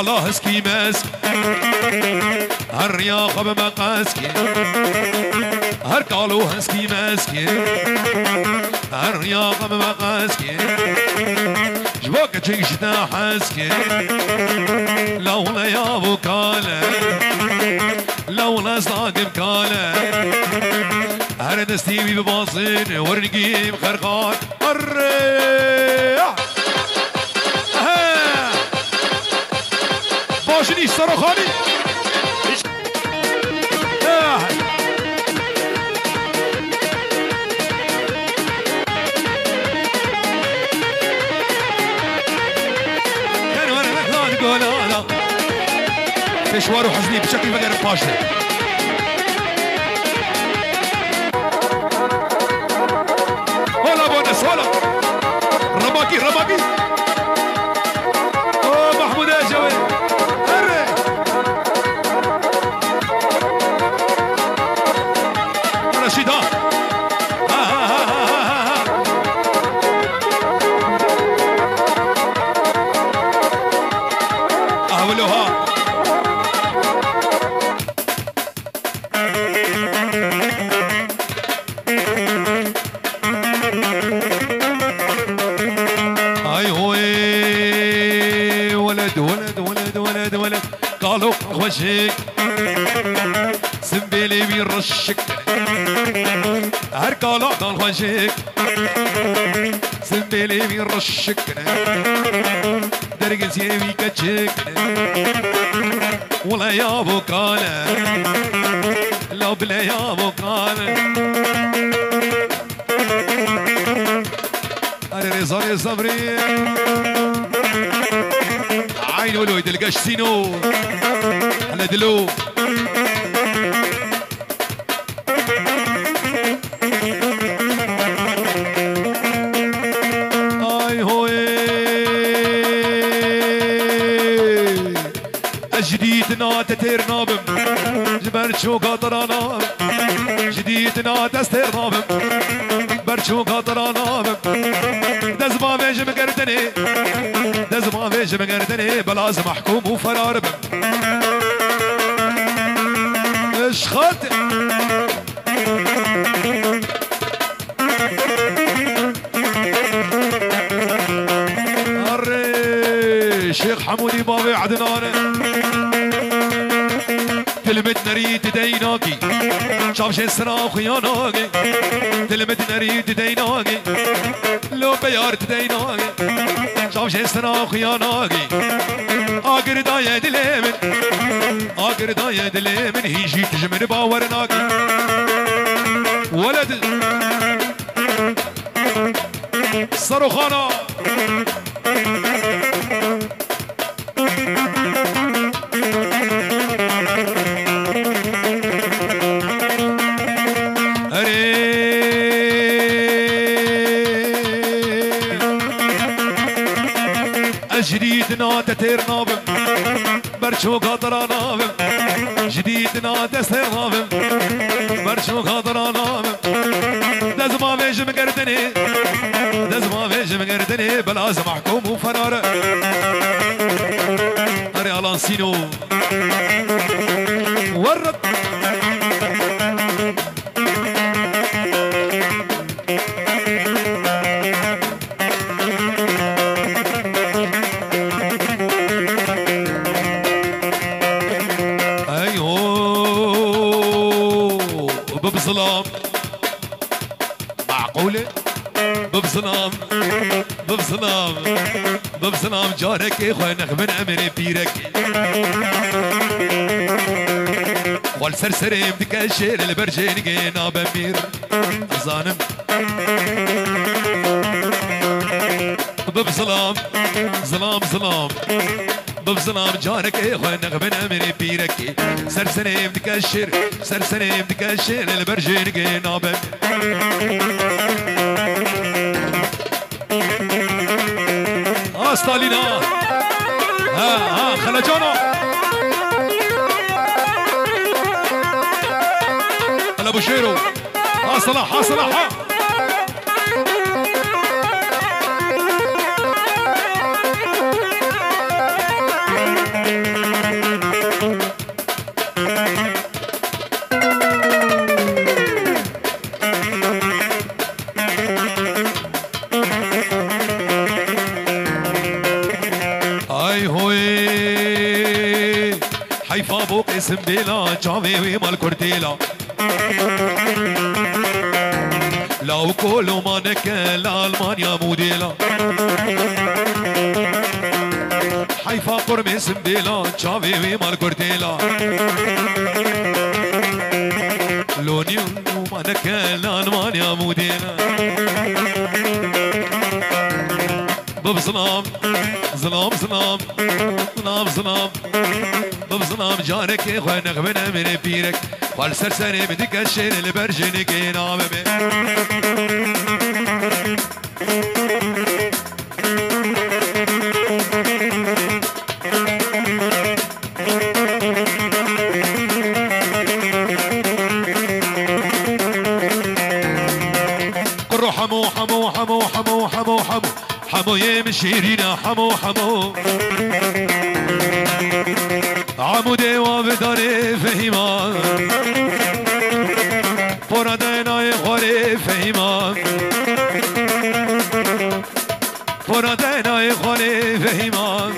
قالا هسكي ماسك هالرياقة بمقاسكي هر قالو هسكي ماسكي هالرياقة بمقاسكي جواك تشيشنا حاسكي لولا يا بوكالة لولا صاقب كالة هر دستيبي بباصين ورقيم خرقان الريح باشني صاروخاني كانوا انا مثلا تقول انا مشوار وحزني بشكل غير فاشل هلا بونس هلا رماكي رماكي اوه محمود يا جوي رشيد اولوها اي هوي ولد ولد ولد ولد ولد قالوا وجهك سنبيلي بيرشك هرقالا قال وجهك سنبيلي بيرشك درق سيبي كتشك ولا يا بوكالا لا بلا يا بوكالا اري صاري صبري عين ولويد القشتينو على دلو اي هوي جديدنا تتير نابم برشو قطرانا جديدنا تستير نابم برشو قطرانا دزما فيج مقردني دزما فيج مقردني بلاز محكوم وفرار بم اشخط الري شيخ حمودي بابي عدنان كلمة نريد ديناكي شافش الصراخ يا ناقي كلمة نريد ديناكي لو بيارت ديناكي شافش الصراخ يا ناقي آقر داية دليمن آقر داية دليمن هيجي تجمن باور ناقي ولد صاروخانا جديدنا تتير نابم برشو قطرا نابم جديدنا تستير نابم برشو قطرا نابم دزما فيج مقردني دزما فيج مقردني بلاز محكوم وفرار هري الانسينو ورد ببظلام معقولة ببظلام ببظلام ببظلام جارك اخوانك من امر بيرك والسرسريم تكشير البرجين جينا بمير ظالم ببظلام ظلام ظلام ببظلام جارك اخوانك من امر بيرك سرسريم تكشر سرسريم تكشر البرجين جينا بمير ستالينا ها خلجانا هلا ابو شيرو صلاح صلاح حيفا بو قسم بيلا جافي ويمال كورتيلا لو كل ما نكل ألمانيا موديلا حيفا قرم سمبيلا جافي ويمال كورتيلا لوني وما نكل ألمانيا موديلا ببظلام ظلام ظلام ظلام ظلام ببظلام جارك يا خوان نغبنا من بيرك والسرسري بدك الشير اللي برجنك نعم كرو حمو حمو حمو حمو حمو حمو حمو يمشيرينا حمو حمو عمودي وابداري فهيما فرادينا يخوري فهيما فرادينا يخوري فهيما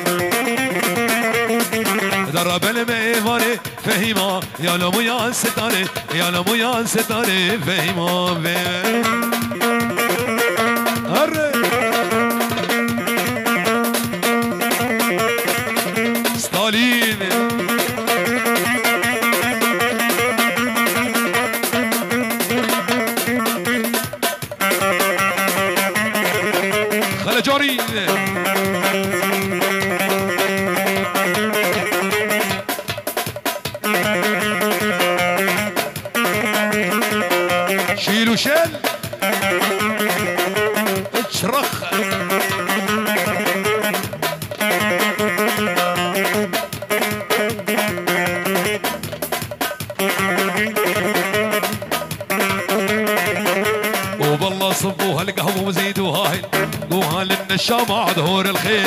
درب الميواني فهيما يا لمو يا ستاري يا لمو يا ستاري فهيما ستالين خلجاري شيلو شيل اتشرخ وبالله صبوها القهوة وزيدوها قوها للنشام عدهور الخيل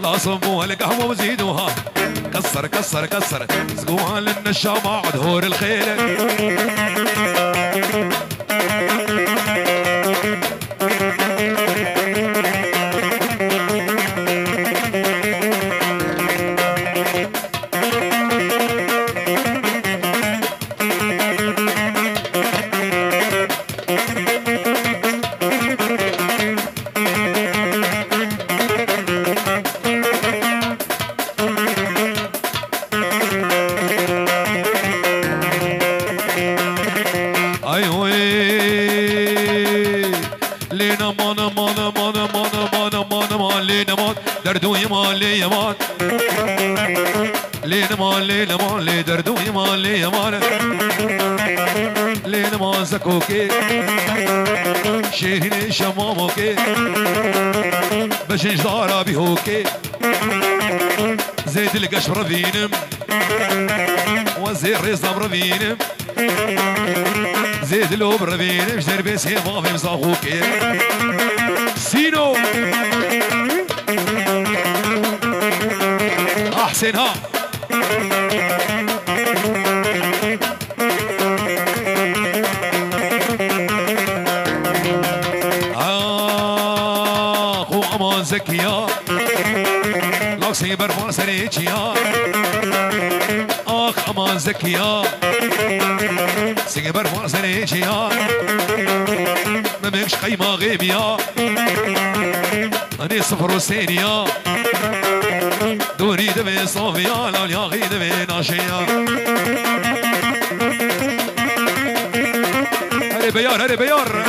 لا صبوها القهوة وزيدوها كسر كسر كسر سقوها للنشام عدهور الخيل دردو يمان لي يمان لين مان لين مان لي دردو يمان لي يمان لين مان زكوكي شيرين شماموكي بشنج دارا بيهوكي زيد القش برفينم وزير رزا برفينم زيد لو برفينم جدر بيسي مافي مصاخوكي سينو احسن ها اخو امان زكيا لاكسي برفان سريتشيا اخ امان زكيا سيجي برفان سريتشيا ما بيكش قيمة غيبيا اني صفر وسينيا دوري دبي صوفيا لا ياغي دبي ناشيا هري بيار هري بيار